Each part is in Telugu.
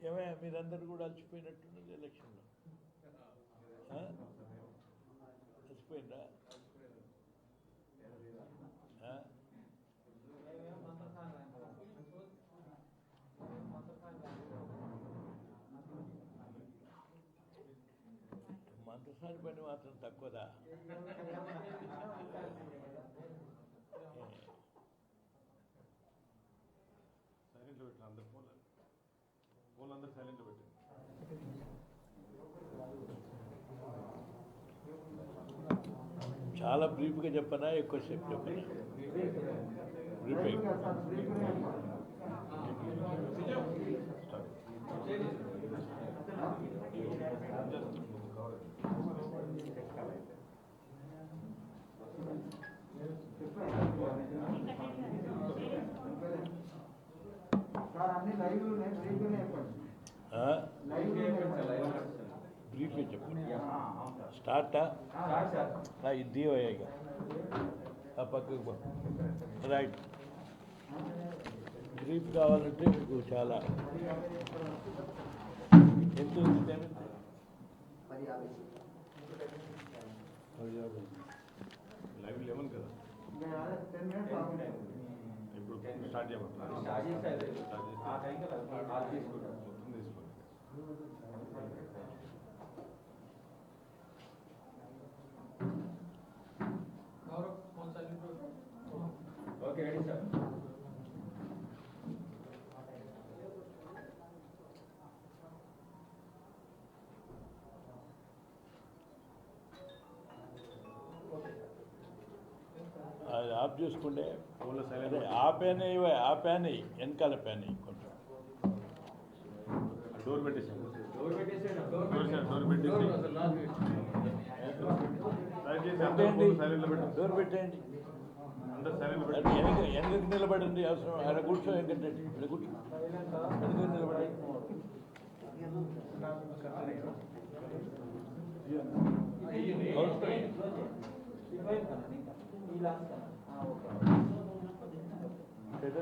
ఏమయ్యా మీరందరూ కూడా అలసిపోయినట్టున్నది ఎలక్షన్లో అలసిపోయిందా? మంత్రసాని పని మాత్రం తక్కువదా? సైలెంట్లో పెట్టిన అందరు ఫోన్లు అందరు సైలెంట్లో పెట్టింది. చాలా బ్రీఫ్గా చెప్పనా, ఎక్కువసేపు చెప్పనా? బ్రీఫ్ బ్రీఫ్గా చెప్పండి. స్టార్టా ఇది ఇక ఆ పక్కకు రైట్. బ్రీఫ్ కావాలంటే మీకు చాలా ఎంత లైవ్ 11 కదా, ఇప్పుడు స్టార్ట్ చేయమంటారు. Okay ready sir. అది ఆఫ్ చేసుకుంటే అదే ఆ ప్యాన్ ఆ ప్యాన్ వెనకాల ప్యాన్ కొంచెం డోర్ పెట్టేసాను. డోర్ పెట్టేసి డోర్ పెట్టేయండి. అందరు సైలెంట్ వెనకకి నిలబడింది అవసరం. ఆయన కూర్చో వెంకటరెడ్డి, ఇక్కడ కూర్చో, వెనకకి నిలబడి.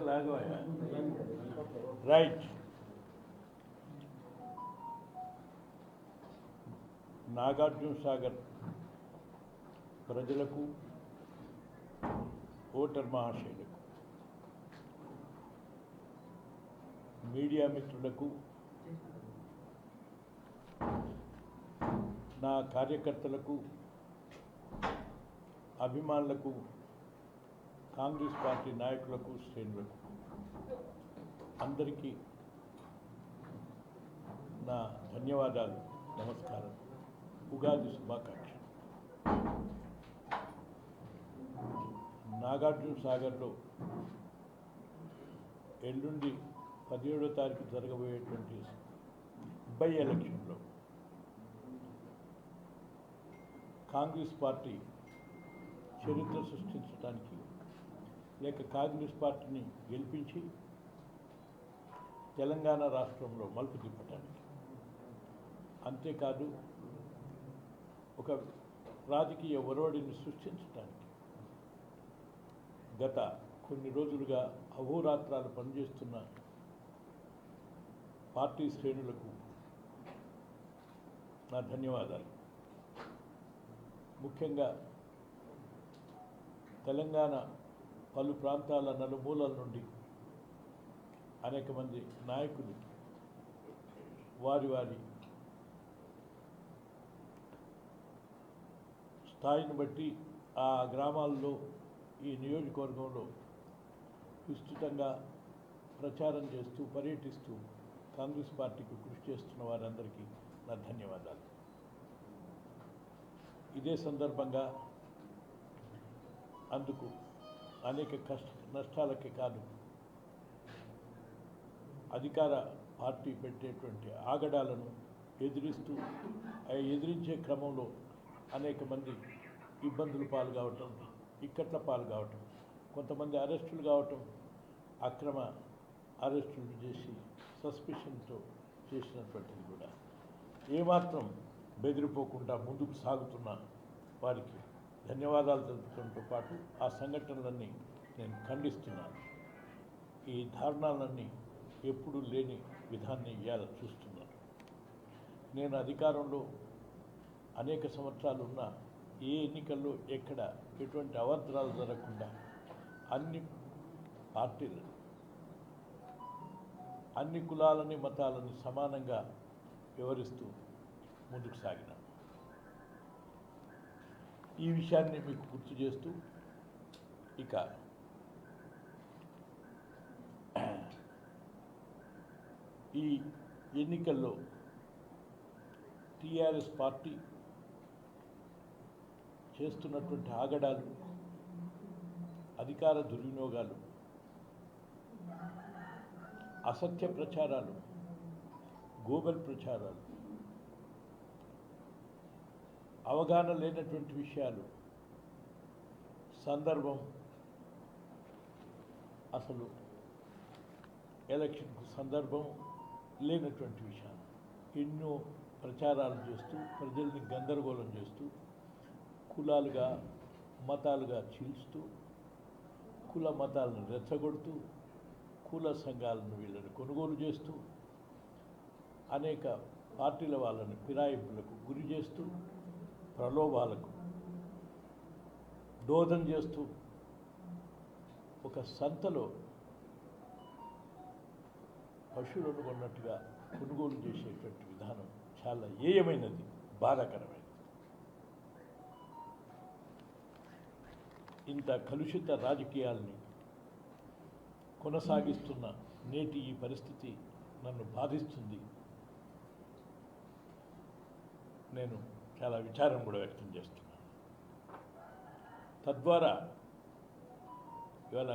లాగవా రైట్. నాగార్జున సాగర్ ప్రజలకు, ఓటర్ మహాశయులకు, మీడియా మిత్రులకు, నా కార్యకర్తలకు, అభిమానులకు, కాంగ్రెస్ పార్టీ నాయకులకు, శ్రేణులకు అందరికీ నా ధన్యవాదాలు, నమస్కారం, ఉగాది శుభాకాంక్షలు. నాగార్జున సాగర్లో ఎల్లుండి 17వ తారీఖు జరగబోయేటువంటి బై ఎలక్షన్లో కాంగ్రెస్ పార్టీ చరిత్ర సృష్టించడానికి, లేక కాంగ్రెస్ పార్టీని గెలిపించి తెలంగాణ రాష్ట్రంలో మలుపు తిప్పటానికి, అంతేకాదు ఒక రాజకీయ ఒరవడిని సృష్టించడానికి గత కొన్ని రోజులుగా అహోరాత్రాలు పనిచేస్తున్న పార్టీ శ్రేణులకు నా ధన్యవాదాలు. ముఖ్యంగా తెలంగాణ పలు ప్రాంతాల నలుమూలల నుండి అనేక మంది నాయకులు వారి వారి స్థాయిని బట్టి ఆ గ్రామాల్లో, ఈ నియోజకవర్గంలో విస్తృతంగా ప్రచారం చేస్తూ, పర్యటిస్తూ కాంగ్రెస్ పార్టీకి కృషి చేస్తున్న వారందరికీ నా ధన్యవాదాలు. ఇదే సందర్భంగా అందుకు అనేక నష్టాలకే కాదు, అధికార పార్టీ పెట్టేటువంటి ఆగడాలను ఎదిరించే క్రమంలో అనేక మంది ఇబ్బందులు పాలు కావటం, ఇక్కట్ల పాలు కావటం, కొంతమంది అరెస్టులు కావటం, అక్రమ అరెస్టులు చేసి సస్పిషన్తో చేసినటువంటిది కూడా ఏమాత్రం బెదిరిపోకుండా ముందుకు సాగుతున్న వారికి ధన్యవాదాలు తెలుపుతుంతో పాటు ఆ సంఘటనలన్నీ నేను ఖండిస్తున్నాను. ఈ దారుణాలన్నీ ఎప్పుడూ లేని విధాన్ని ఇవాళ చూస్తున్నారు. నేను అధికారంలో అనేక సంవత్సరాలు ఉన్న ఏ ఎన్నికల్లో ఎక్కడ ఎటువంటి అవాంతరాలు జరగకుండా అన్ని పార్టీలు, అన్ని కులాలని మతాలని సమానంగా వివరిస్తూ ముందుకు సాగిన ఈ విషయాన్ని మీకు గుర్తు చేస్తూ ఇక ఈ ఎన్నికల్లో టీఆర్ఎస్ పార్టీ చేస్తున్నటువంటి ఆగడాలు, అధికార దుర్వినియోగాలు, అసత్య ప్రచారాలు, గోబెల్ ప్రచారాలు, అవగాహన లేనటువంటి విషయాలు, సందర్భం, అసలు ఎలక్షన్కు సందర్భం లేనటువంటి విషయాలు ఎన్నో ప్రచారాలు చేస్తూ ప్రజల్ని గందరగోళం చేస్తూ కులాలుగా మతాలుగా చీల్చుతూ కుల మతాలను రెచ్చగొడుతూ కుల సంఘాలను వీళ్ళని కొనుగోలు చేస్తూ అనేక పార్టీల వాళ్ళని ఫిరాయింపులకు గురి చేస్తూ ప్రలోభాలకు దోదం చేస్తూ ఒక సంతలో పశువులను కొన్నట్టుగా కొనుగోలు చేసేటువంటి విధానం చాలా ఏయమైనది, బాధాకరమైనది. ఇంత కలుషిత రాజకీయాల్ని కొనసాగిస్తున్న నేటి ఈ పరిస్థితి నన్ను బాధిస్తుంది. నేను చాలా విచారం కూడా వ్యక్తం చేస్తున్నాను. తద్వారా ఇవాళ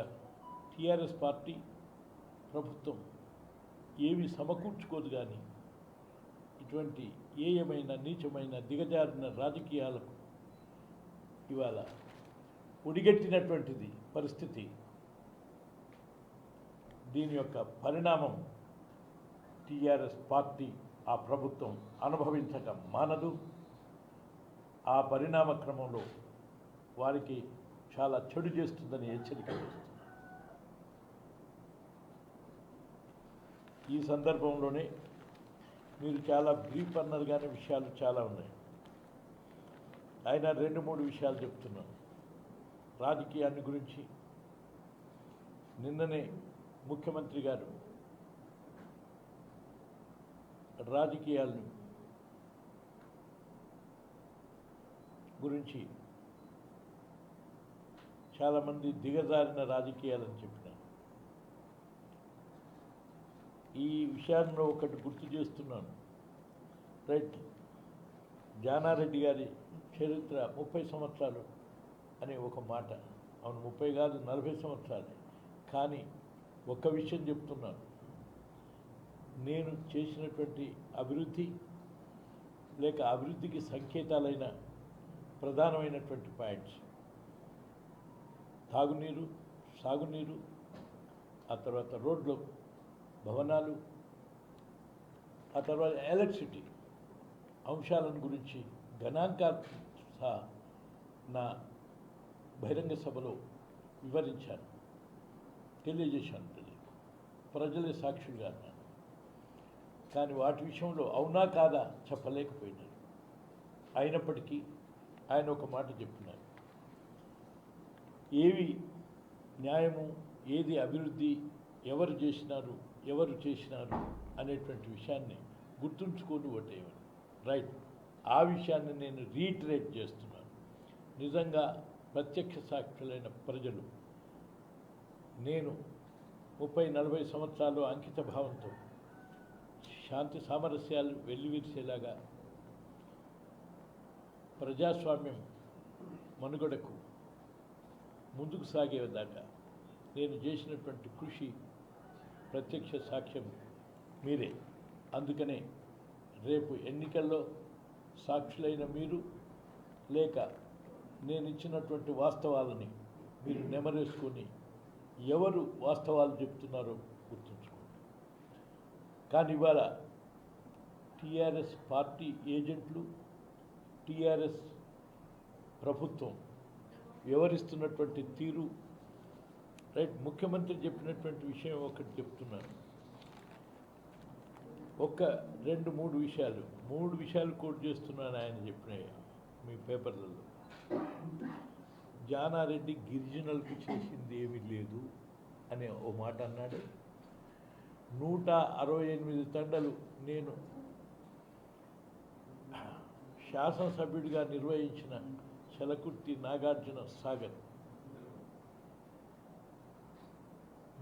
టీఆర్ఎస్ పార్టీ ప్రభుత్వం ఏవి సమకూర్చుకోదు, కానీ ఇటువంటి ఏయమైన నీచమైన దిగజారిన రాజకీయాలకు ఇవాళ ఒడిగట్టినటువంటిది పరిస్థితి. దీని యొక్క పరిణామం టీఆర్ఎస్ పార్టీ, ఆ ప్రభుత్వం అనుభవించక మానదు. ఆ పరిణామ క్రమంలో వారికి చాలా చెడు చేస్తుందని హెచ్చరిక చేస్తుంది. ఈ సందర్భంలోనే మీరు చాలా బ్రీఫ్ అన్నారు, కానీ విషయాలు చాలా ఉన్నాయి. ఆయన 2-3 విషయాలు చెప్తున్నాను. రాజకీయాన్ని గురించి నిన్ననే ముఖ్యమంత్రి గారు రాజకీయాలను గురించి చాలామంది దిగజారిన రాజకీయాలని చెప్పినారు. ఈ విషయాల్లో ఒకటి గుర్తు చేస్తున్నాను. రైట్, జానారెడ్డి గారి చరిత్ర 30 సంవత్సరాలు అనే ఒక మాట. అవును, 30 కాదు, 40 సంవత్సరాలు. కానీ ఒక్క విషయం చెప్తున్నాను, నేను చేసినటువంటి అభివృద్ధి లేక అభివృద్ధికి సంకేతాలైన ప్రధానమైనటువంటి పాయింట్స్ తాగునీరు, సాగునీరు, ఆ తర్వాత రోడ్లు, భవనాలు, ఆ తర్వాత ఎలక్ట్రిసిటీ అంశాలను గురించి గణాంకాలు సహా నా బహిరంగ సభలో వివరించాను, తెలియజేశాను. ప్రజలే సాక్షులుగా అన్నాను. కానీ వాటి విషయంలో అవునా కాదా చెప్పలేకపోయినారు. అయినప్పటికీ ఆయన ఒక మాట చెప్పినారు, ఏవి న్యాయము, ఏది అభివృద్ధి, ఎవరు చేసినారు అనేటువంటి విషయాన్ని గుర్తుంచుకొని ఓటేయమని. రైట్, ఆ విషయాన్ని నేను రీటరేట్ చేస్తున్నాను. నిజంగా ప్రత్యక్ష సాక్షులైన ప్రజలు, నేను 30-40 సంవత్సరాలు అంకిత భావంతో శాంతి సామరస్యాలు వెల్లివిరిసేలాగా ప్రజాస్వామ్యం మనుగడకు ముందుకు సాగేదాకా నేను చేసినటువంటి కృషి ప్రత్యక్ష సాక్ష్యం మీరే. అందుకనే రేపు ఎన్నికల్లో సాక్షులైన మీరు, లేక నేను ఇచ్చినటువంటి వాస్తవాలని మీరు నెమరేసుకొని ఎవరు వాస్తవాలు చెప్తున్నారో గుర్తుంచుకోండి. కానీ ఇవాళ టీఆర్ఎస్ పార్టీ ఏజెంట్లు, టీఆర్ఎస్ ప్రభుత్వం వ్యవహరిస్తున్నటువంటి తీరు, రైట్, ముఖ్యమంత్రి చెప్పినటువంటి విషయం ఒకటి చెప్తున్నాను. ఒక్క 2-3 విషయాలు 3 విషయాలు కోట్ చేస్తున్నాను ఆయన చెప్పిన మీ పేపర్లలో. జానారెడ్డి గిరిజనులకు చేసింది ఏమీ లేదు అనే ఓ మాట అన్నాడు. 168 తండలు నేను శాసనసభ్యుడిగా నిర్వహించిన చలకుర్తి నాగార్జున సాగర్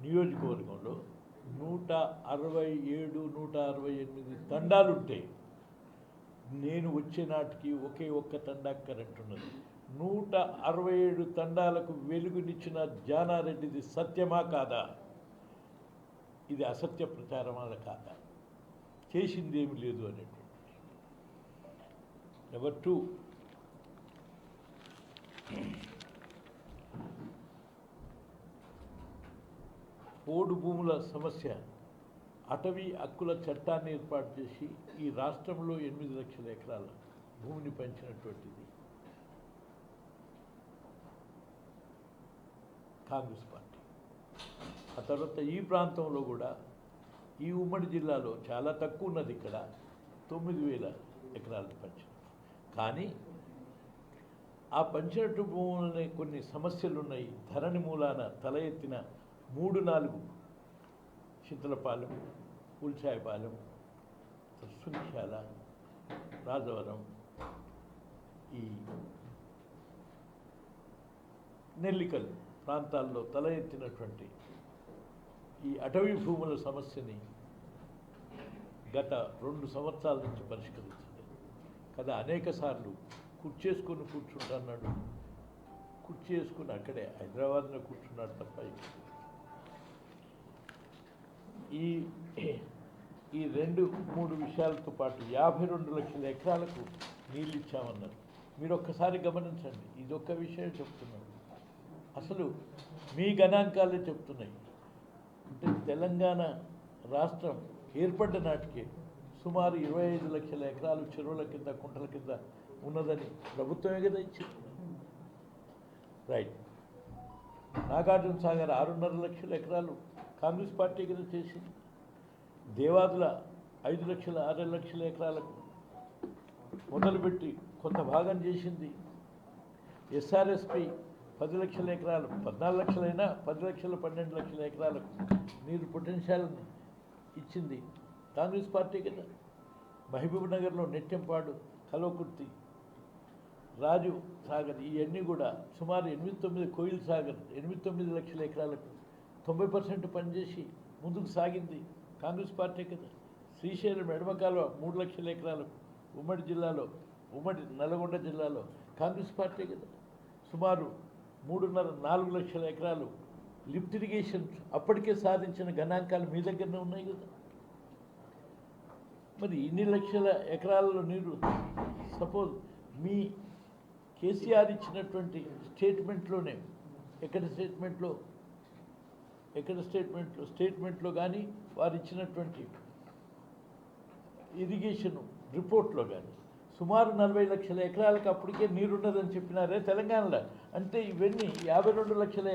నియోజకవర్గంలో 167, 168 తండాలుంటే నేను వచ్చే నాటికి ఒక్క తండా కరెంట్ ఉన్నది. 167 తండాలకు వెలుగునిచ్చిన జానారెడ్డిది సత్యమా కాదా? ఇది అసత్య ప్రచారమా కాదా? చేసిందేమి లేదు అనేటువంటి. నెంబర్ 2, పోడు భూముల సమస్య. అటవీ హక్కుల చట్టాన్ని ఏర్పాటు చేసి ఈ రాష్ట్రంలో 8 లక్షల ఎకరాల భూమిని పెంచినటువంటిది కాంగ్రెస్ పార్టీ. ఆ తర్వాత ఈ ప్రాంతంలో కూడా ఈ ఉమ్మడి జిల్లాలో చాలా తక్కువ ఉన్నది, ఇక్కడ 9,000 ఎకరాలు పెంచారు. కానీ ఆ పంచినట్టు భూములని కొన్ని సమస్యలు ఉన్నాయి. ధరణి మూలాన తల ఎత్తిన 3-4 చింతలపాలెం, ఉల్చాయపాలెం, సుంచాల, రాజవరం, ఈ నెల్లికల్ ప్రాంతాల్లో తల ఎత్తినటువంటి ఈ అటవీ భూముల సమస్యని గత 2 సంవత్సరాల నుంచి పరిష్కరించింది కదా. అనేక సార్లు కుర్చేసుకొని కూర్చుంటున్నాడు, కుర్చీ వేసుకుని అక్కడే హైదరాబాద్లో కూర్చున్నాడు తప్ప ఈ 2-3 విషయాలతో పాటు 52 లక్షల ఎకరాలకు నీళ్ళు ఇచ్చామన్నారు. మీరు ఒక్కసారి గమనించండి, ఇదొక్క విషయం చెప్తున్నాను. అసలు మీ గణాంకాలే చెప్తున్నాయి. అంటే తెలంగాణ రాష్ట్రం ఏర్పడ్డ నాటికే సుమారు 25 లక్షల ఎకరాలు చెరువుల కింద, కుంటల కింద ఉన్నదని ప్రభుత్వమే కదా ఇచ్చింది. రైట్. నాగార్జున సాగర్ 6.5 లక్షల ఎకరాలు కాంగ్రెస్ పార్టీ కింద చేసింది. దేవాదుల 5 లక్షల 6 లక్షల ఎకరాలకు మొదలుపెట్టి కొంత భాగం చేసింది. ఎస్ఆర్ఎస్పి 10 లక్షల ఎకరాలు, 14 లక్షలైనా 10 లక్షల 12 లక్షల ఎకరాలకు నీరు పొటెన్షియల్ని ఇచ్చింది కాంగ్రెస్ పార్టీ కదా. మహబూబ్ నగర్లో నెట్టెంపాడు, కల్వకుర్తి, రాజు సాగర్ ఇవన్నీ కూడా సుమారు 8-9 కోయిల్ సాగర్ 8-9 లక్షల ఎకరాలకు 90% పనిచేసి ముందుకు సాగింది కాంగ్రెస్ పార్టీ కదా. శ్రీశైలం ఎడమకాలువ 3 లక్షల ఎకరాలకు ఉమ్మడి జిల్లాలో, ఉమ్మడి నల్గొండ జిల్లాలో కాంగ్రెస్ పార్టీ కదా. సుమారు 3.5-4 లక్షల ఎకరాలు లిఫ్ట్ ఇరిగేషన్ అప్పటికే సాధించిన గణాంకాలు మీ దగ్గరనే ఉన్నాయి కదా. మరి ఇన్ని లక్షల ఎకరాలలో నీరు సపోజ్ మీ కేసీఆర్ ఇచ్చినటువంటి స్టేట్మెంట్లోనే స్టేట్మెంట్లో కానీ వారు ఇచ్చినటువంటి ఇరిగేషన్ రిపోర్ట్లో కానీ సుమారు 40 లక్షల ఎకరాలకు అప్పటికే నీరున్నదని చెప్పినారే తెలంగాణలో. అంటే ఇవన్నీ 52 లక్షల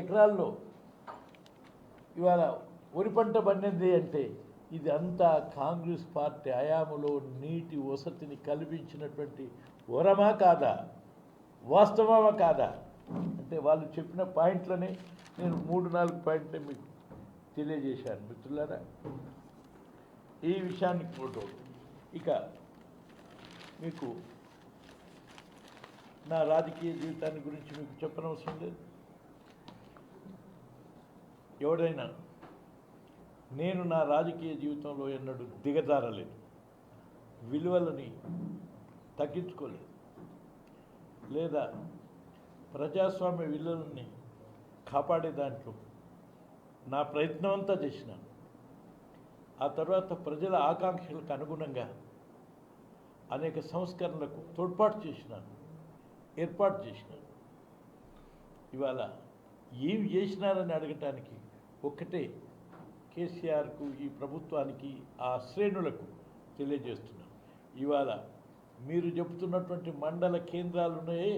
ఎకరాల్లో ఇవాళ వరి పంట పండింది అంటే ఇది అంతా కాంగ్రెస్ పార్టీ హయాంలో నీటి వసతిని కల్పించినటువంటి వరమా కాదా, వాస్తవమా కాదా? అంటే వాళ్ళు చెప్పిన పాయింట్లనే నేను 3-4 పాయింట్లే మీకు తెలియజేశాను మిత్రులారా. ఈ విషయాన్ని ఫోటో ఇక మీకు నా రాజకీయ జీవితాన్ని గురించి మీకు చెప్పనవసరం లేదు. ఎవడైనా నేను నా రాజకీయ జీవితంలో ఎన్నడూ దిగజారలేదు, విలువలని తగ్గించుకోలేదు, లేదా ప్రజాస్వామ్య విలువలని కాపాడే దాంట్లో నా ప్రయత్నం అంతా చేసినాను. ఆ తర్వాత ప్రజల ఆకాంక్షలకు అనుగుణంగా అనేక సంస్కరణలకు ఏర్పాటు చేసినాను. ఇవాళ ఏమి చేసినారని అడగటానికి ఒక్కటే కేసీఆర్కు, ఈ ప్రభుత్వానికి, ఆ శ్రేణులకు తెలియజేస్తున్నాను. ఇవాళ మీరు చెబుతున్నటువంటి మండల కేంద్రాలు ఉన్నాయే,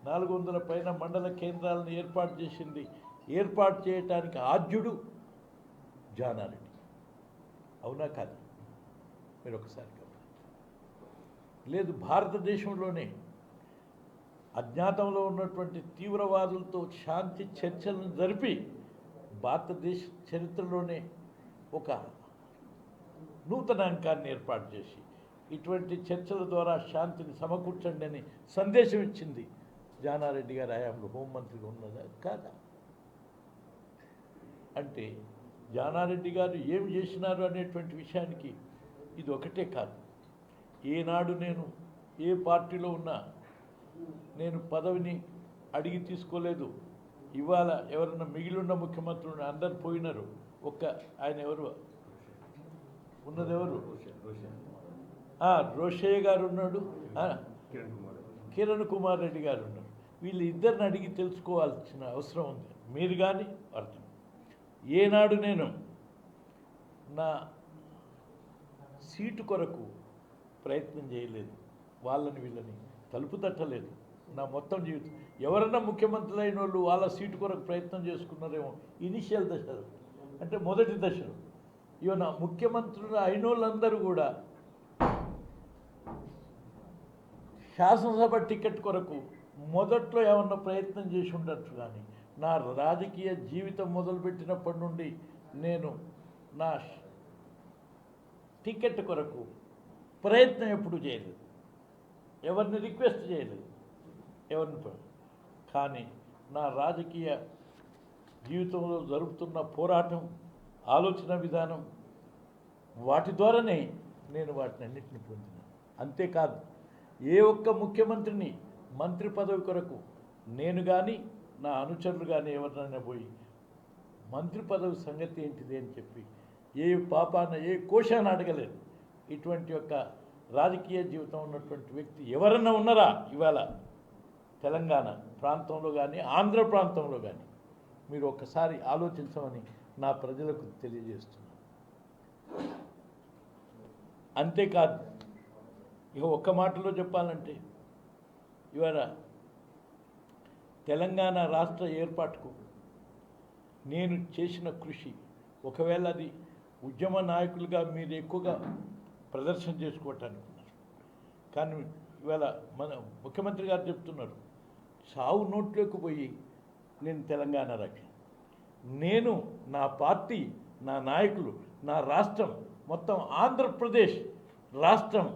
400 పైన మండల కేంద్రాలను ఏర్పాటు చేయటానికి ఆద్యుడు జానారెడ్డి. అవునా కాదు? మీరు ఒకసారి లేదు, భారతదేశంలోనే అజ్ఞాతంలో ఉన్నటువంటి తీవ్రవాదులతో శాంతి చర్చలను జరిపి భారతదేశ చరిత్రలోనే ఒక నూతన అంకాన్ని ఏర్పాటు చేసి ఇటువంటి చర్చల ద్వారా శాంతిని సమకూర్చండి అని సందేశం ఇచ్చింది జానారెడ్డి గారి హయాంలో హోంమంత్రిగా ఉన్నదా కాదా? అంటే జానారెడ్డి గారు ఏం చేసినారు అనేటువంటి విషయానికి ఇది ఒకటే కాదు. ఏనాడు నేను ఏ పార్టీలో ఉన్నా నేను పదవిని అడిగి తీసుకోలేదు. ఇవాళ ఎవరన్నా మిగిలిన్న ముఖ్యమంత్రులు అందరు పోయినారు. ఆయన ఎవరు ఉన్నది? ఎవరు? రోషయ్య గారు ఉన్నాడు, కిరణ్ కుమార్ రెడ్డి గారు ఉన్నారు. వీళ్ళు ఇద్దరిని అడిగి తెలుసుకోవాల్సిన అవసరం ఉంది. మీరు కానీ అర్థం. ఏనాడు నేను నా సీటు కొరకు ప్రయత్నం చేయలేదు, వాళ్ళని వీళ్ళని తలుపు తట్టలేదు. నా మొత్తం జీవితం ఎవరన్నా ముఖ్యమంత్రులు అయిన వాళ్ళు వాళ్ళ సీటు కొరకు ప్రయత్నం చేసుకున్నారేమో ఇనిషియల్ దశలో, అంటే మొదటి దశలో. ఇవన్న ముఖ్యమంత్రులు అయిన వాళ్ళందరూ కూడా శాసనసభ టికెట్ కొరకు మొదట్లో ఏమన్నా ప్రయత్నం చేసి ఉండొచ్చు. కానీ నా రాజకీయ జీవితం మొదలుపెట్టినప్పటి నుండి నేను నా టికెట్ కొరకు ప్రయత్నం ఎప్పుడు చేయలేదు, ఎవరిని రిక్వెస్ట్ చేయలేదు, ఎవరిని. కానీ నా రాజకీయ జీవితంలో జరుపుతున్న పోరాటం, ఆలోచన విధానం, వాటి ద్వారానే నేను వాటిని అన్నింటిని పొందినాను. అంతేకాదు ఏ ఒక్క ముఖ్యమంత్రిని మంత్రి పదవి కొరకు నేను కానీ నా అనుచరులు కానీ ఎవరినైనా పోయి మంత్రి పదవి సంగతి ఏంటిది అని చెప్పి ఏ పాపాన ఏ కోశాన్ని అడగలేదు. ఇటువంటి యొక్క రాజకీయ జీవితం ఉన్నటువంటి వ్యక్తి ఎవరన్నా ఉన్నారా ఇవాళ తెలంగాణ ప్రాంతంలో కానీ ఆంధ్ర ప్రాంతంలో కానీ? మీరు ఒక్కసారి ఆలోచించమని నా ప్రజలకు తెలియజేస్తున్నాను. అంతేకాదు, ఇక ఒక్క మాటలో చెప్పాలంటే ఇవాళ తెలంగాణ రాష్ట్ర ఏర్పాటుకు నేను చేసిన కృషి, ఒకవేళ అది ఉద్యమ నాయకులుగా మీరు ఎక్కువగా ప్రదర్శన చేసుకోవటానికి ఉన్నారు. కానీ ఇవాళ మన ముఖ్యమంత్రి గారు చెప్తున్నారు, సావు నోట్లోకి పోయి నేను తెలంగాణ రక్షణ, నేను నా పార్టీ, నా నాయకులు, నా రాష్ట్రం మొత్తం ఆంధ్రప్రదేశ్ రాష్ట్రం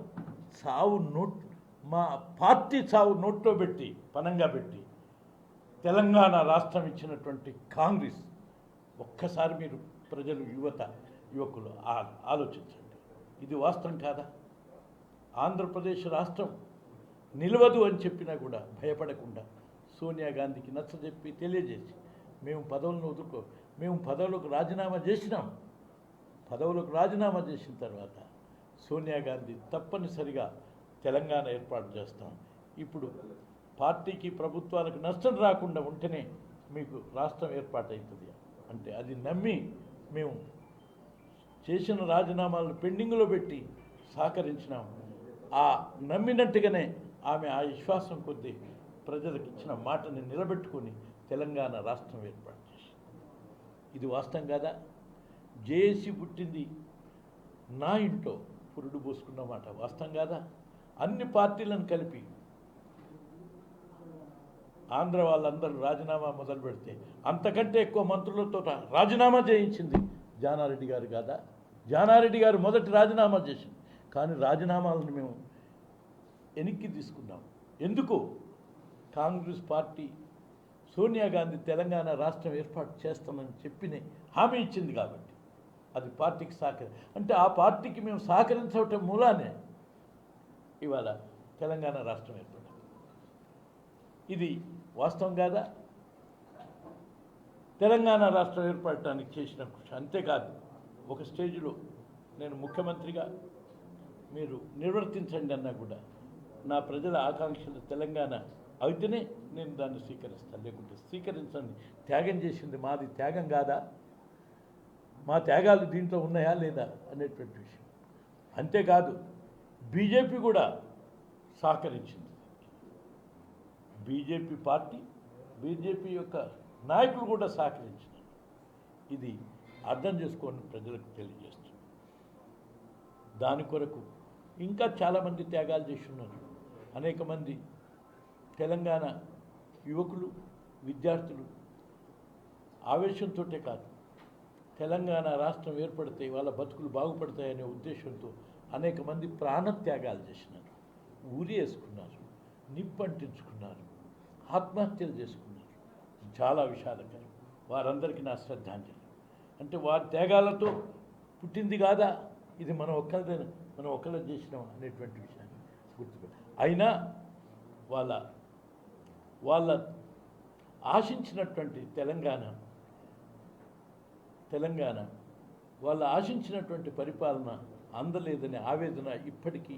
మా పార్టీ సావు నోట్లో పెట్టి పనంగా పెట్టి తెలంగాణ రాష్ట్రం ఇచ్చినటువంటి కాంగ్రెస్. ఒక్కసారి మీరు ప్రజలు, యువకులు ఆలోచించండి. ఇది వాస్తవం కాదా? ఆంధ్రప్రదేశ్ రాష్ట్రం నిలవదు అని చెప్పినా కూడా భయపడకుండా సోనియా గాంధీకి నచ్చజెప్పి తెలియజేసి మేము పదవులకు రాజీనామా చేసినాం. పదవులకు రాజీనామా చేసిన తర్వాత సోనియా గాంధీ తప్పనిసరిగా తెలంగాణ ఏర్పాటు చేస్తాం, ఇప్పుడు పార్టీకి ప్రభుత్వాలకు నష్టం రాకుండా ఉంటేనే మీకు రాష్ట్రం ఏర్పాటవుతుంది అంటే అది నమ్మి మేము చేసిన రాజీనామాలను పెండింగ్లో పెట్టి సహకరించినాము. ఆ నమ్మినట్టుగానే ఆమె ఆ విశ్వాసం కొద్దీ ప్రజలకు ఇచ్చిన మాటని నిలబెట్టుకొని తెలంగాణ రాష్ట్రం ఏర్పాటు చేసింది. ఇది వాస్తవం కాదా? జేఏసీ పుట్టింది నా ఇంట్లో పురుడు పోసుకున్న మాట వాస్తవం కాదా? అన్ని పార్టీలను కలిపి ఆంధ్ర వాళ్ళందరూ రాజీనామా మొదలు పెడితే అంతకంటే ఎక్కువ మంత్రులతో రాజీనామా చేయించింది జానారెడ్డి గారు కాదా? జానారెడ్డి గారు మొదటి రాజీనామా చేసింది. కానీ రాజీనామాలను మేము వెనక్కి తీసుకున్నాం. ఎందుకు? కాంగ్రెస్ పార్టీ సోనియా గాంధీ తెలంగాణ రాష్ట్రం ఏర్పాటు చేస్తామని చెప్పిన హామీ ఇచ్చింది కాబట్టి అది పార్టీకి అంటే ఆ పార్టీకి మేము సహకరించడం మూలానే ఇవాళ తెలంగాణ రాష్ట్రం ఏర్పడింది. ఇది వాస్తవం కాదా? తెలంగాణ రాష్ట్రం ఏర్పడటానికి చేసిన కృషి. అంతేకాదు, ఒక స్టేజ్లో నేను ముఖ్యమంత్రిగా మీరు నిర్వర్తించండి అన్నా కూడా నా ప్రజల ఆకాంక్షలు తెలంగాణ అయితేనే నేను దాన్ని స్వీకరిస్తాను, లేకుంటే స్వీకరించండి. త్యాగం చేసింది మాది త్యాగం కాదా? మా త్యాగాలు దీంట్లో ఉన్నాయా లేదా అనేటువంటి విషయం. అంతేకాదు, బీజేపీ కూడా సహకరించింది. బీజేపీ యొక్క నాయకులు కూడా సహకరించినారు. ఇది అర్థం చేసుకొని ప్రజలకు తెలియజేస్తుంది. దాని కొరకు ఇంకా చాలామంది త్యాగాలు చేస్తున్నారు. అనేక మంది తెలంగాణ యువకులు, విద్యార్థులు ఆవేశంతో కాదు, తెలంగాణ రాష్ట్రం ఏర్పడితే వాళ్ళ బతుకులు బాగుపడతాయనే ఉద్దేశంతో అనేక మంది ప్రాణత్యాగాలు చేసినారు, ఊరి వేసుకున్నారు, నిప్పంటించుకున్నారు, ఆత్మహత్యలు చేసుకున్నారు. చాలా విషాదకరం. వారందరికీ నా శ్రద్ధాంజలి. అంటే వారి త్యాగాలతో పుట్టింది కాదా ఇది, మనం ఒక్కళ్ళ చేసినాం అనేటువంటి విషయాన్ని గుర్తుపెట్టి, అయినా వాళ్ళ ఆశించినటువంటి తెలంగాణ వాళ్ళు ఆశించినటువంటి పరిపాలన అందలేదనే ఆవేదన ఇప్పటికీ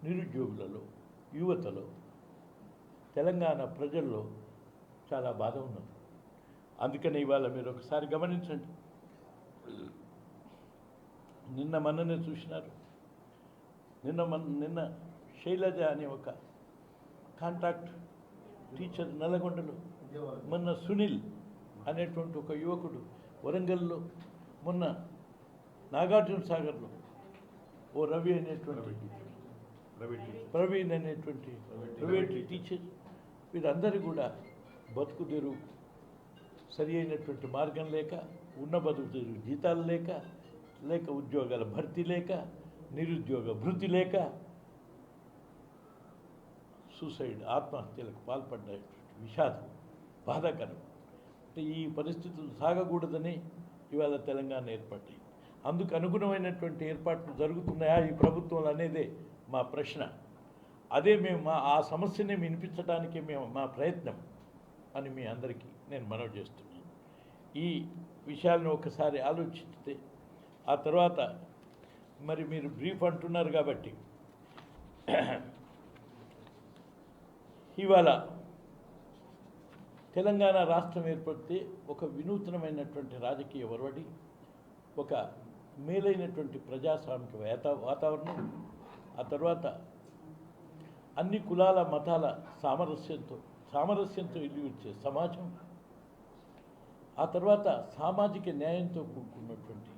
నిరుద్యోగులలో, యువతలో, తెలంగాణ ప్రజల్లో చాలా బాధ ఉన్నది. అందుకని ఇవాళ మీరు ఒకసారి గమనించండి. మొన్ననే చూసినారు. నిన్న శైలజ అనే ఒక కాంట్రాక్ట్ టీచర్ నల్లగొండలో, మొన్న సునీల్ అనేటువంటి ఒక యువకుడు వరంగల్లో, మొన్న నాగార్జున సాగర్లో ఓ రవి అనేటువంటి ప్రవీణ్ అనేటువంటి ప్రైవేట్ టీచర్, వీరందరూ కూడా బతుకు తెరువు సరి అయినటువంటి మార్గం లేక, ఉన్న బతుకు తెరువు జీతాలు లేక ఉద్యోగాల భర్తీ లేక, నిరుద్యోగ భృతి లేక సూసైడ్ ఆత్మహత్యలకు పాల్పడ్డటువంటి విషాదం, బాధాకరం. అంటే ఈ పరిస్థితులు సాగకూడదని ఇవాళ తెలంగాణ ఏర్పడ్డాయి. అందుకు అనుగుణమైనటువంటి ఏర్పాట్లు జరుగుతున్నాయా ఈ ప్రభుత్వంలో అనేదే మా ప్రశ్న. అదే మేము ఆ సమస్యని వినిపించడానికే మా ప్రయత్నం అని మీ అందరికీ నేను మనవి చేస్తున్నాను. ఈ విషయాలను ఒకసారి ఆలోచిస్తే ఆ తర్వాత మరి మీరు బ్రీఫ్ అంటున్నారు కాబట్టి ఇవాళ తెలంగాణ రాష్ట్రం ఏర్పడితే ఒక వినూత్నమైనటువంటి రాజకీయ ఒరవడి, ఒక మేలైనటువంటి ప్రజాస్వామిక వాతావరణం, ఆ తర్వాత అన్ని కులాల మతాల సామరస్యంతో ఇల్లు ఇచ్చే సమాజం, ఆ తర్వాత సామాజిక న్యాయంతో కూడుకున్నటువంటి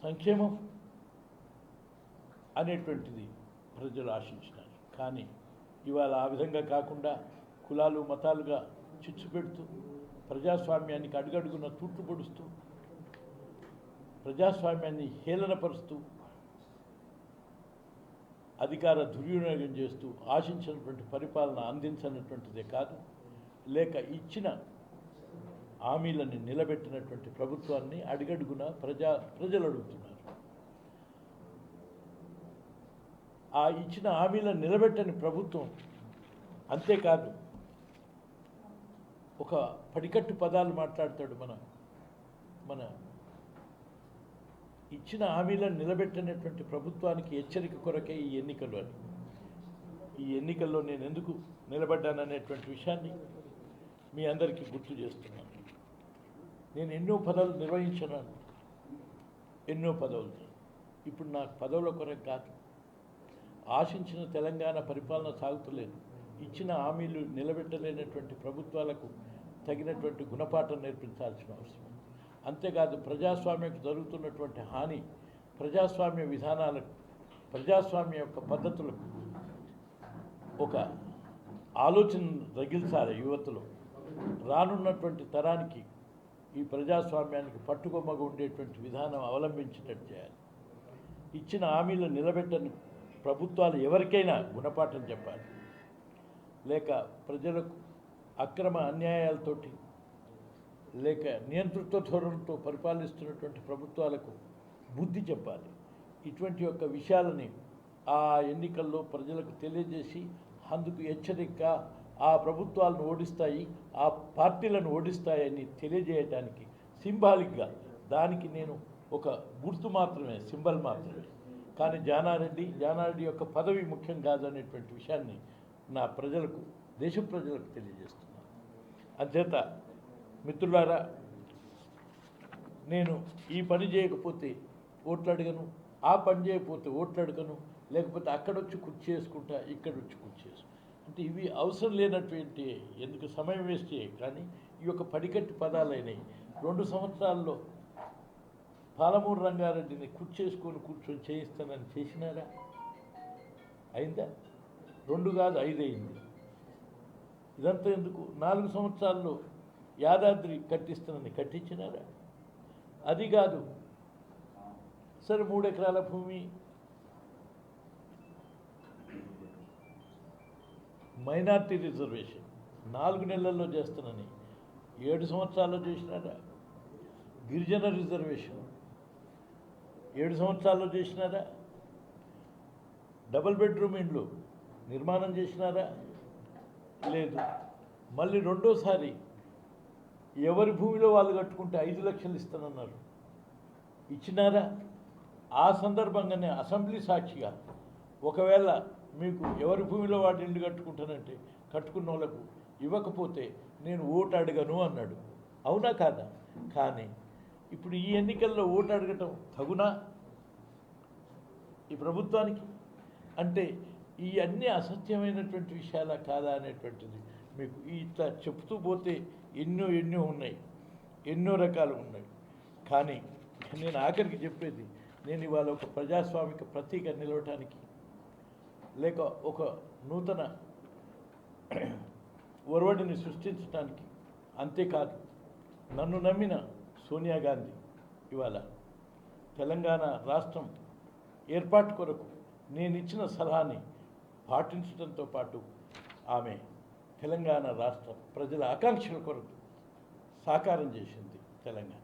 సంక్షేమం అనేటువంటిది ప్రజలు ఆశించినారు. కానీ ఇవాళ ఆ విధంగా కాకుండా కులాలు మతాలుగా చిచ్చు పెడుతూ, ప్రజాస్వామ్యానికి అడుగడుగున తూట్లు పొడుస్తూ, ప్రజాస్వామ్యాన్ని హేళనపరుస్తూ, అధికార దుర్వినియోగం చేస్తూ ఆశించినటువంటి పరిపాలన అందించినటువంటిదే కాదు, లేక ఇచ్చిన హామీలను నిలబెట్టినటువంటి ప్రభుత్వాన్ని అడుగడుగున ప్రజలు అడుగుతున్నారు. ఆ ఇచ్చిన హామీలను నిలబెట్టని ప్రభుత్వం అంతేకాదు ఒక పడికట్టు పదాలు మాట్లాడతాడు. మన ఇచ్చిన హామీలను నిలబెట్టనటువంటి ప్రభుత్వానికి హెచ్చరిక కొరకే ఈ ఎన్నికలు అని. ఈ ఎన్నికల్లో నేను ఎందుకు నిలబడ్డాననేటువంటి విషయాన్ని మీ అందరికీ గుర్తు చేస్తున్నాను. నేను ఎన్నో పదవులు నిర్వహించినాను, ఎన్నో పదవులు. ఇప్పుడు నాకు పదవుల కొరకు కాదు, ఆశించిన తెలంగాణ పరిపాలన సాగుతలేదు. ఇచ్చిన హామీలు నిలబెట్టలేనటువంటి ప్రభుత్వాలకు తగినటువంటి గుణపాఠం నేర్పించాల్సిన అవసరం. అంతేకాదు ప్రజాస్వామ్యకు జరుగుతున్నటువంటి హాని, ప్రజాస్వామ్య విధానాలకు, ప్రజాస్వామ్య యొక్క పద్ధతులకు ఒక ఆలోచన రగిల్చాలి యువతలో. రానున్నటువంటి తరానికి ఈ ప్రజాస్వామ్యానికి పట్టుకొమ్మగా ఉండేటువంటి విధానం అవలంబించేటట్టు చేయాలి. ఇచ్చిన హామీలు నిలబెట్టని ప్రభుత్వాలు ఎవరికైనా గుణపాఠం చెప్పాలి, లేక ప్రజలకు అక్రమ అన్యాయాలతోటి లేక నియంతృత్వ ధోరణితో పరిపాలిస్తున్నటువంటి ప్రభుత్వాలకు బుద్ధి చెప్పాలి. ఇటువంటి యొక్క విషయాలని ఆ ఎన్నికల్లో ప్రజలకు తెలియజేసి అందుకు హెచ్చరిక, ఆ ప్రభుత్వాలను ఓడిస్తాయి, ఆ పార్టీలను ఓడిస్తాయని తెలియజేయడానికి సింబాలిక్గా దానికి నేను ఒక గుర్తు మాత్రమే, సింబల్ మాత్రమే. కానీ జానారెడ్డి యొక్క పదవి ముఖ్యం కాదనేటువంటి విషయాన్ని నా ప్రజలకు, దేశ ప్రజలకు తెలియజేస్తున్నాను. అంచేత మిత్రులారా, నేను ఈ పని చేయకపోతే ఓట్లు అడగను, ఆ పని చేయకపోతే ఓట్లు అడగను, లేకపోతే అక్కడొచ్చి కుర్చీ చేసుకుంటా, ఇక్కడొచ్చి కుర్చీ చేసుకుంటా. అంటే ఇవి అవసరం లేనటువంటి, ఎందుకు సమయం వేస్ట్ చేయ. కానీ ఈ యొక్క పడికట్టి పదాలైనవి 2 సంవత్సరాల్లో పాలమూరు రంగారెడ్డిని కూర్చొని చేయిస్తానని చేసినారా? అయిందా? 2 కాదు 5 అయింది. ఇదంతా ఎందుకు? 4 సంవత్సరాల్లో యాదాద్రి కట్టిస్తానని కట్టించినారా? అది కాదు, సరే 3 ఎకరాల భూమి మైనార్టీ రిజర్వేషన్ 4 నెలల్లో చేస్తానని 7 సంవత్సరాల్లో చేసినారా? గిరిజన రిజర్వేషన్ 7 సంవత్సరాల్లో చేసినారా? డబుల్ బెడ్రూమ్ ఇండ్లు నిర్మాణం చేసినారా? లేదు. మళ్ళీ రెండోసారి ఎవరి భూమిలో వాళ్ళు కట్టుకుంటే 5 లక్షలు ఇస్తానన్నారు, ఇచ్చినారా? ఆ సందర్భంగానే అసెంబ్లీ సాక్షిగా ఒకవేళ మీకు ఎవరి భూమిలో వాడు ఇల్లు కట్టుకుంటానంటే కట్టుకున్న వాళ్ళకు ఇవ్వకపోతే నేను ఓటు అడగను అన్నాడు. అవునా కాదా? కానీ ఇప్పుడు ఈ ఎన్నికల్లో ఓటు అడగటం తగునా ఈ ప్రభుత్వానికి? అంటే ఈ అన్ని అసత్యమైనటువంటి విషయాలా కాదా అనేటువంటిది మీకు ఇట్లా చెప్తూ పోతే ఎన్నో ఉన్నాయి, ఎన్నో రకాలు ఉన్నాయి. కానీ నేను ఆఖరికి చెప్పేది, నేను ఇవాళ ఒక ప్రజాస్వామిక ప్రతీక నిలవటానికి, లేక ఒక నూతన ఒరవడిని సృష్టించడానికి, అంతేకాదు నన్ను నమ్మిన సోనియా గాంధీ ఇవాళ తెలంగాణ రాష్ట్రం ఏర్పాటు కొరకు నేను ఇచ్చిన సలహాని పాటించడంతో పాటు ఆమె తెలంగాణ రాష్ట్ర ప్రజల ఆకాంక్షల కొరకు సాకారం చేసింది తెలంగాణ.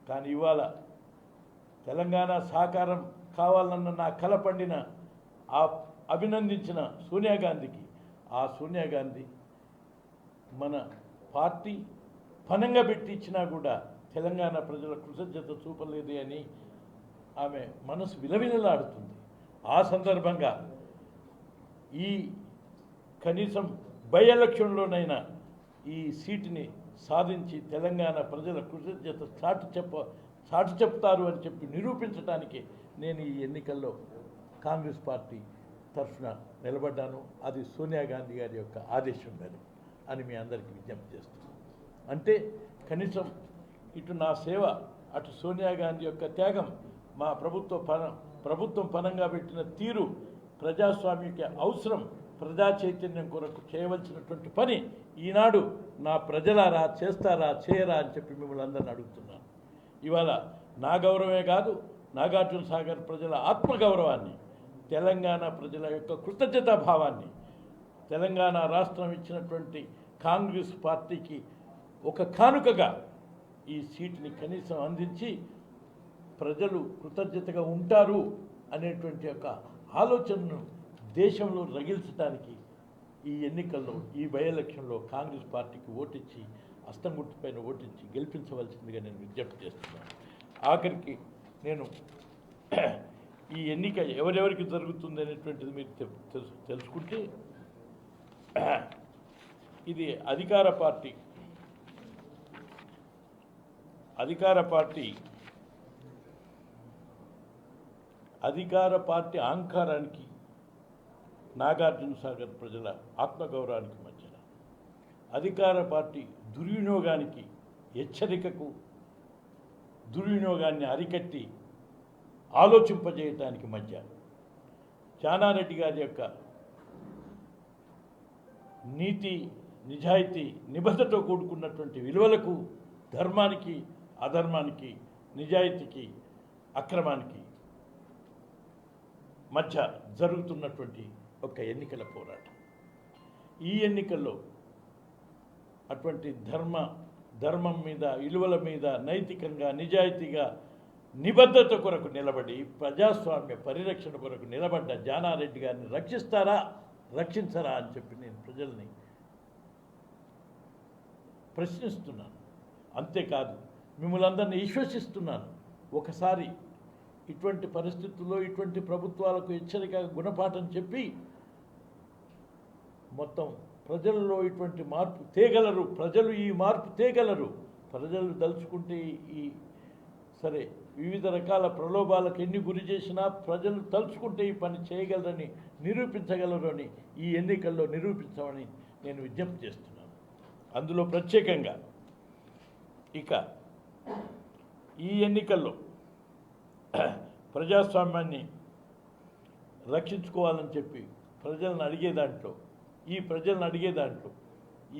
కానీ ఇవాళ తెలంగాణ సాకారం కావాలన్న నా కల పండిన అభినందించిన సోనియా గాంధీకి, ఆ సోనియా గాంధీ మన పార్టీ పనంగా పెట్టి ఇచ్చినా కూడా తెలంగాణ ప్రజల కృతజ్ఞత చూపలేదు అని ఆమె మనసు విలవిలలాడుతుంది. ఆ సందర్భంగా ఈ కనీసం బై ఎలక్షన్లోనైనా ఈ సీటుని సాధించి తెలంగాణ ప్రజల కృతజ్ఞత చాటు చెప్తారు అని చెప్పి నిరూపించడానికి నేను ఈ ఎన్నికల్లో కాంగ్రెస్ పార్టీ తరఫున నిలబడ్డాను. అది సోనియా గాంధీ గారి యొక్క ఆదేశం మేరకు అని మీ అందరికీ విజ్ఞప్తి చేస్తున్నాను. అంటే కనీసం ఇటు నా సేవ, అటు సోనియా గాంధీ యొక్క త్యాగం, మా ప్రభుత్వం పనంగా పెట్టిన తీరు, ప్రజాస్వామ్యకి అవసరం, ప్రజా చైతన్యం కొరకు చేయవలసినటువంటి పని ఈనాడు నా ప్రజలారా చేస్తారా చేయరా అని చెప్పి మిమ్మల్ని అందరిని అడుగుతున్నాను. ఇవాళ నా గౌరవమే కాదు, నాగార్జున సాగర్ ప్రజల ఆత్మగౌరవాన్ని, తెలంగాణ ప్రజల యొక్క కృతజ్ఞతా భావాన్ని, తెలంగాణ రాష్ట్రం ఇచ్చినటువంటి కాంగ్రెస్ పార్టీకి ఒక కానుకగా ఈ సీటుని కనీసం అందించి ప్రజలు కృతజ్ఞతగా ఉంటారు అనేటువంటి ఒక ఆలోచనను దేశంలో రగిల్చడానికి ఈ ఎన్నికల్లో, ఈ బై ఎలక్షన్లో కాంగ్రెస్ పార్టీకి ఓటించి, అస్తం గుర్తుపైన ఓటించి గెలిపించవలసిందిగా నేను విజ్ఞప్తి చేస్తున్నాను. ఆఖరికి నేను ఈ ఎన్నిక ఎవరెవరికి జరుగుతుంది అనేటువంటిది మీరు తెలుసుకుంటే, ఇది అధికార పార్టీ అహంకారానికి, నాగార్జున సాగర్ ప్రజల ఆత్మగౌరవానికి మధ్య, అధికార పార్టీ దుర్వినియోగానికి, హెచ్చరికకు, దుర్వినియోగాన్ని అరికట్టి ఆలోచింపజేయటానికి మధ్య, జానారెడ్డి గారి యొక్క నీతి, నిజాయితీ, నిబద్ధతతో కూడుకున్నటువంటి విలువలకు, ధర్మానికి, అధర్మానికి, నిజాయితీకి, అక్రమానికి మధ్య జరుగుతున్నటువంటి ఒక ఎన్నికల పోరాటం. ఈ ఎన్నికల్లో అటువంటి ధర్మం మీద, విలువల మీద నైతికంగా, నిజాయితీగా, నిబద్ధత కొరకు నిలబడి ప్రజాస్వామ్య పరిరక్షణ కొరకు నిలబడ్డ జానారెడ్డి గారిని రక్షించరా అని చెప్పి నేను ప్రజల్ని ప్రశ్నిస్తున్నాను. అంతేకాదు మిమ్మల్ని అందరినీ విశ్వసిస్తున్నాను. ఒకసారి ఇటువంటి పరిస్థితుల్లో ఇటువంటి ప్రభుత్వాలకు హెచ్చరిక గుణపాఠం చెప్పి మొత్తం ప్రజల్లో ఇటువంటి మార్పు తేగలరు, ప్రజలు ఈ మార్పు తేగలరు, ప్రజలు దలుచుకుంటే ఈ సరే వివిధ రకాల ప్రలోభాలకు ఎన్ని గురి చేసినా ప్రజలు తలుచుకుంటే ఈ పని చేయగలరని నిరూపించగలరు అని ఈ ఎన్నికల్లో నిరూపించమని నేను విజ్ఞప్తి చేస్తున్నాను. అందులో ప్రత్యేకంగా ఇక ఈ ఎన్నికల్లో ప్రజాస్వామ్యాన్ని రక్షించుకోవాలని చెప్పి ప్రజలను అడిగే దాంట్లో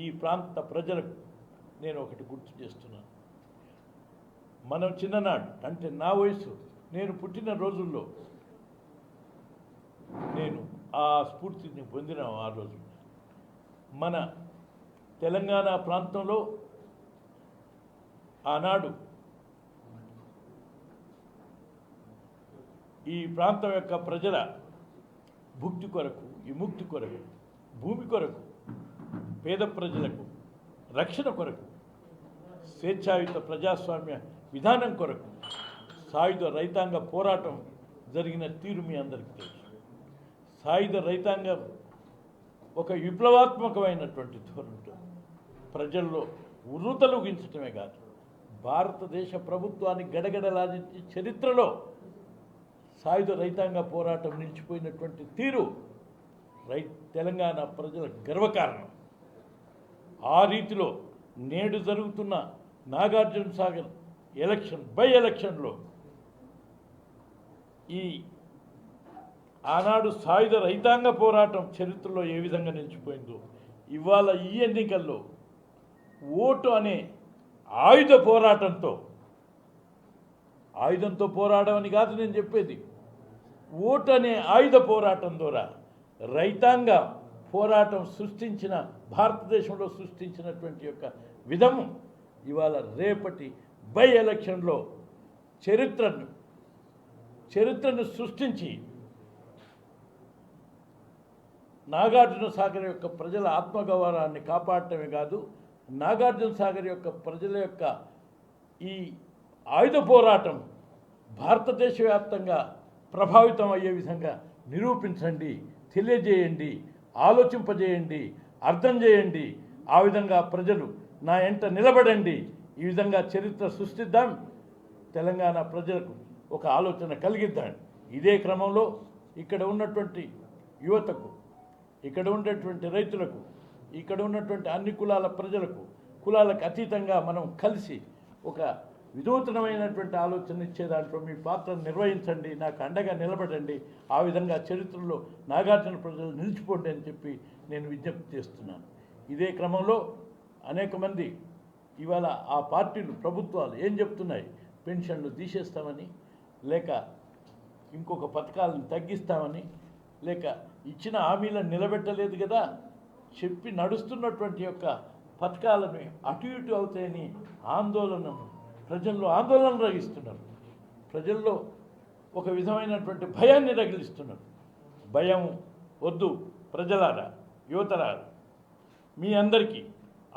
ఈ ప్రాంత ప్రజలకు నేను ఒకటి గుర్తు చేస్తున్నాను. మనం చిన్ననాడు అంటే నా వయసు నేను పుట్టిన రోజుల్లో నేను ఆ స్ఫూర్తిని పొందిన ఆ రోజు మన తెలంగాణ ప్రాంతంలో ఆనాడు ఈ ప్రాంతం యొక్క ప్రజల భుక్తి కొరకు, విముక్తి కొరకు, భూమి కొరకు, పేద ప్రజలకు రక్షణ కొరకు, స్వేచ్ఛాయుత ప్రజాస్వామ్య విధానం కొరకు సాయుధ రైతాంగ పోరాటం జరిగిన తీరు మీ అందరికీ తెలుసు. సాయుధ రైతాంగం ఒక విప్లవాత్మకమైనటువంటి ధోరణితో ప్రజల్లో ఉర్రూతలూగించటమే కాదు, భారతదేశ ప్రభుత్వాన్ని గడగడలాడించి చరిత్రలో సాయుధ రైతాంగ పోరాటం నిలిచిపోయినటువంటి తీరు తెలంగాణ ప్రజల గర్వకారణం. ఆ రీతిలో నేడు జరుగుతున్న నాగార్జున సాగర్ బై ఎలక్షన్లో ఈ ఆనాడు సాయుధ రైతాంగ పోరాటం చరిత్రలో ఏ విధంగా నిలిచిపోయిందో ఇవాళ ఈ ఎన్నికల్లో ఓటు అనే ఆయుధంతో పోరాటం అని కాదు నేను చెప్పేది, ఓటు అనే ఆయుధ పోరాటం ద్వారా రైతాంగ పోరాటం భారతదేశంలో సృష్టించినటువంటి యొక్క విధము ఇవాళ రేపటి బై ఎలక్షన్లో చరిత్రను సృష్టించి నాగార్జున సాగర్ యొక్క ప్రజల ఆత్మగౌరవాన్ని కాపాడటమే కాదు, నాగార్జున సాగర్ యొక్క ప్రజల యొక్క ఈ ఆయుధ పోరాటం భారతదేశ వ్యాప్తంగా ప్రభావితం అయ్యే విధంగా నిరూపించండి, తెలియజేయండి, ఆలోచింపజేయండి, అర్థం చేయండి. ఆ విధంగా ప్రజలు నా ఎంట నిలబడండి. ఈ విధంగా చరిత్ర సృష్టిద్దాం, తెలంగాణ ప్రజలకు ఒక ఆలోచన కలిగిద్దాం. ఇదే క్రమంలో ఇక్కడ ఉన్నటువంటి యువతకు, ఇక్కడ ఉండేటువంటి రైతులకు, ఇక్కడ ఉన్నటువంటి అన్ని కులాల ప్రజలకు, కులాలకు అతీతంగా మనం కలిసి ఒక వినూతనమైనటువంటి ఆలోచన ఇచ్చే దాంట్లో మీ పాత్రను నిర్వహించండి, నాకు అండగా నిలబడండి. ఆ విధంగా చరిత్రలో నాగార్జున ప్రజలు నిలిచిపోండి అని చెప్పి నేను విజ్ఞప్తి చేస్తున్నాను. ఇదే క్రమంలో అనేక మంది ఇవాళ ఆ పార్టీలు, ప్రభుత్వాలు ఏం చెప్తున్నాయి, పెన్షన్లు తీసేస్తామని, లేక ఇంకొక పథకాలను తగ్గిస్తామని, లేక ఇచ్చిన హామీలను నిలబెట్టలేదు కదా చెప్పి నడుస్తున్నటువంటి యొక్క పథకాలను అటు ఇటు అవుతాయని ప్రజల్లో ఆందోళన రగిస్తున్నారు. ప్రజల్లో ఒక విధమైనటువంటి భయాన్ని రగిలిస్తున్నారు. భయం వద్దు ప్రజలారా, యువతరారా, మీ అందరికీ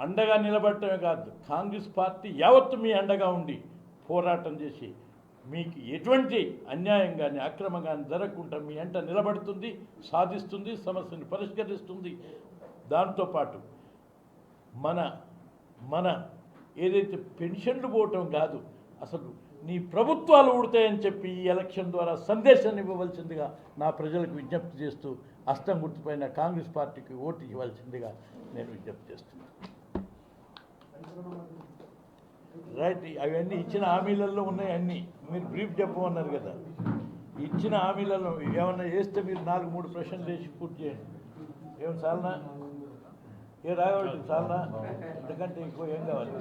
అండగా నిలబడటమే కాదు, కాంగ్రెస్ పార్టీ యావత్తు మీ అండగా ఉండి పోరాటం చేసి మీకు ఎటువంటి అన్యాయం కానీ అక్రమం కానీ జరగకుండా మీ అంట నిలబడుతుంది, సాధిస్తుంది, సమస్యను పరిష్కరిస్తుంది. దాంతోపాటు మన ఏదైతే పెన్షన్లు పోవటం కాదు, అసలు నీ ప్రభుత్వాలు ఊడతాయని చెప్పి ఈ ఎలక్షన్ ద్వారా సందేశాన్ని ఇవ్వవలసిందిగా నా ప్రజలకు విజ్ఞప్తి చేస్తూ అస్తం గుర్తుపైన కాంగ్రెస్ పార్టీకి ఓటు ఇవ్వాల్సిందిగా నేను విజ్ఞప్తి చేస్తున్నాను. రైట్, అవన్నీ ఇచ్చిన హామీలలో ఉన్నాయి. అన్నీ మీరు బ్రీఫ్ చెప్పమన్నారు కదా, ఇచ్చిన హామీలలో ఏమన్నా చేస్తే మీరు 4-3 ప్రశ్నలు వేసి పూర్తి చేయండి. ఏం చాలనా? ఏ రావాలి చాలనా? ఎందుకంటే ఎక్కువ ఏం కావాలి?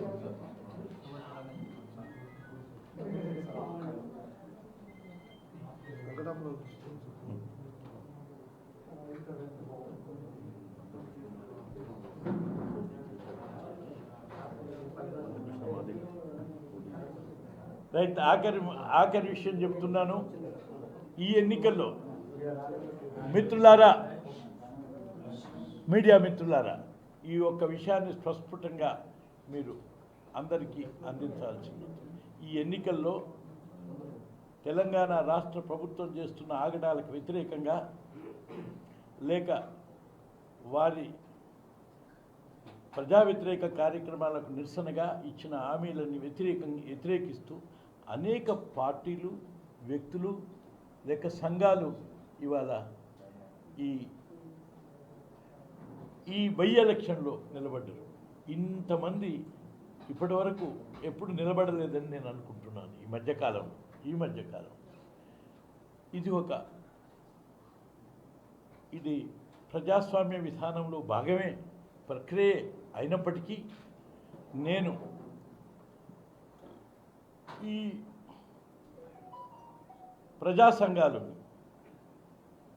రైట్, ఆఖరి విషయం చెప్తున్నాను. ఈ ఎన్నికల్లో మిత్రులారా, మీడియా మిత్రులారా, ఈ ఒక్క విషయాన్ని ప్రస్ఫుటంగా మీరు అందరికీ అందించాల్సింది. ఈ ఎన్నికల్లో తెలంగాణ రాష్ట్ర ప్రభుత్వం చేస్తున్న ఆగడాలకు వ్యతిరేకంగా, లేక వారి ప్రజా వ్యతిరేక కార్యక్రమాలకు నిరసనగా ఇచ్చిన హామీలను వ్యతిరేకిస్తూ అనేక పార్టీలు, వ్యక్తులు, లేక సంఘాలు ఇవాళ ఈ బై ఎలక్షన్లో నిలబడ్డారు. ఇంతమంది ఇప్పటి వరకు ఎప్పుడు నిలబడలేదని నేను అనుకుంటున్నాను. ఈ మధ్యకాలం ఇది ప్రజాస్వామ్య విధానంలో భాగమే ప్రక్రియ అయినప్పటికీ నేను ఈ ప్రజా సంఘాలు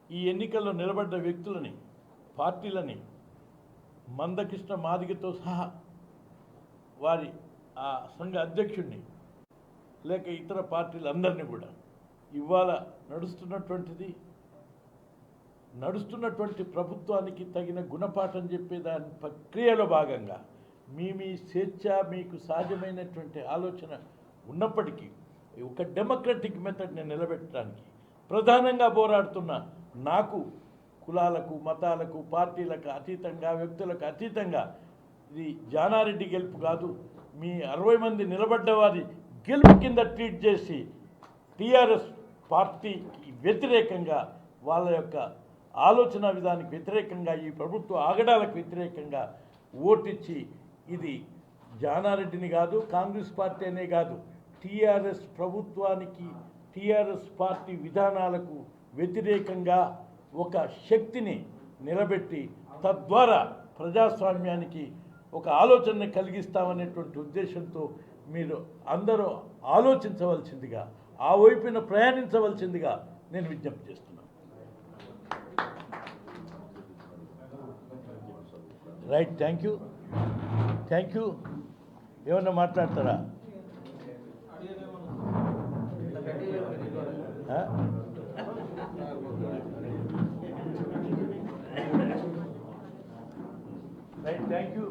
ఈ ఎన్నికల్లో నిలబడ్డ వ్యక్తులని పార్టీలని మందకృష్ణ మాదిగతో సహా వారి ఆ సంఘ అధ్యక్షుడిని లేక ఇతర పార్టీలందరినీ కూడా ఇవాళ నడుస్తున్నటువంటి ప్రభుత్వానికి తగిన గుణపాఠం చెప్పే దాని ప్రక్రియలో భాగంగా మీ స్వేచ్ఛ మీకు సహజమైనటువంటి ఆలోచన ఉన్నప్పటికీ ఒక డెమోక్రటిక్ మెథడ్ని నిలబెట్టడానికి ప్రధానంగా పోరాడుతున్న నాకు కులాలకు మతాలకు పార్టీలకు అతీతంగా వ్యక్తులకు అతీతంగా ఇది జానారెడ్డి గెలుపు కాదు, మీ 60 మంది నిలబడ్డ వారి గెలుపు కింద ట్రీట్ చేసి టీఆర్ఎస్ పార్టీకి వ్యతిరేకంగా వాళ్ళ యొక్క ఆలోచన విధానానికి వ్యతిరేకంగా ఈ ప్రభుత్వ ఆగడాలకు వ్యతిరేకంగా ఓటిచ్చి ఇది జానారెడ్డిని కాదు కాంగ్రెస్ పార్టీ అనే కాదు టీఆర్ఎస్ ప్రభుత్వానికి టీఆర్ఎస్ పార్టీ విధానాలకు వ్యతిరేకంగా ఒక శక్తిని నిలబెట్టి తద్వారా ప్రజాస్వామ్యానికి ఒక ఆలోచనని కలిగిస్తామనేటువంటి ఉద్దేశంతో మీరు అందరూ ఆలోచించవలసిందిగా ఆ వైపున ప్రయాణించవలసిందిగా నేను విజ్ఞప్తి చేస్తున్నాను. Right, thank you. ఏమన్నా మాట్లాడతారా? Right, thank you.